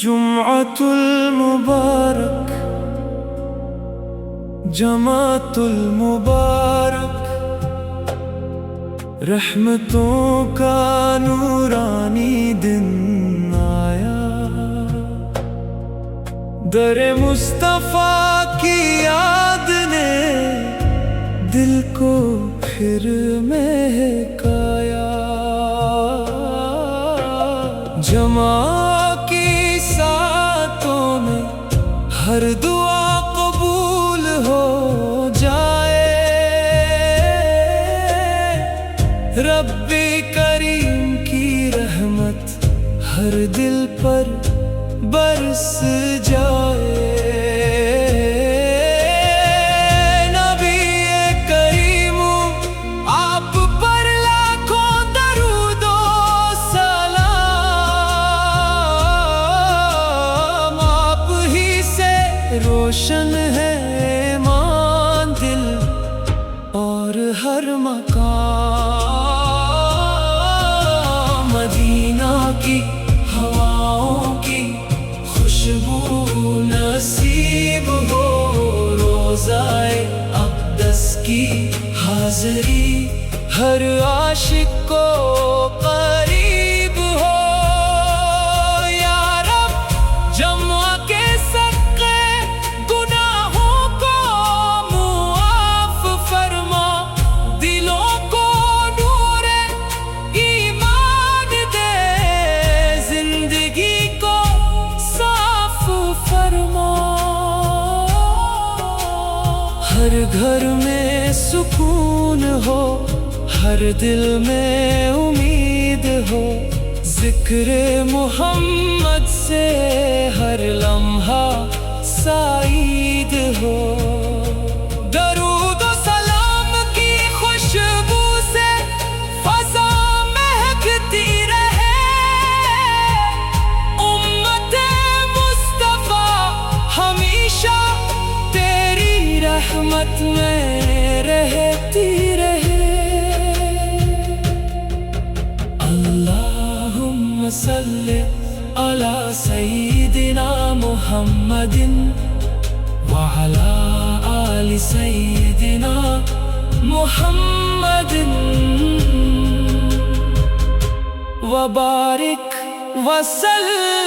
جمعۃ المبارک، جماعت المبارک، رحمتوں کا نورانی دن آیا، در مصطفیٰ کی یاد نے دل کو پھر مہکایا، جمع کی ساتوں میں ہر دعا قبول ہو جائے، رب کریم کی رحمت ہر دل پر برس جائے، نبی کریم آپ پر لاکھوں درود و سلام، آپ ہی سے روشن ہے ایمان دل اور ہر مقام، مدینہ کی ہواؤں کی خوشبو نصیب ہو، روضہ اقدس کی حاضری ہر عاشق کو قریب ہو، یا رب جمع کے صدقے گناہوں کو معاف فرما، دلوں کو نور ایمان دے، زندگی کو صاف فرما، ہر گھر میں سکون ہو، ہر دل میں امید ہو، ذکر محمد سے ہر لمحہ سعید ہو، درود و سلام کی خوشبو سے فضا مہکتی رہے، امت مصطفیٰ ہمیشہ تیری رحمت میں رہتی رہے، اللہم صلی علی سیدنا محمد وعلی آل سیدنا محمد، وبارک وسلم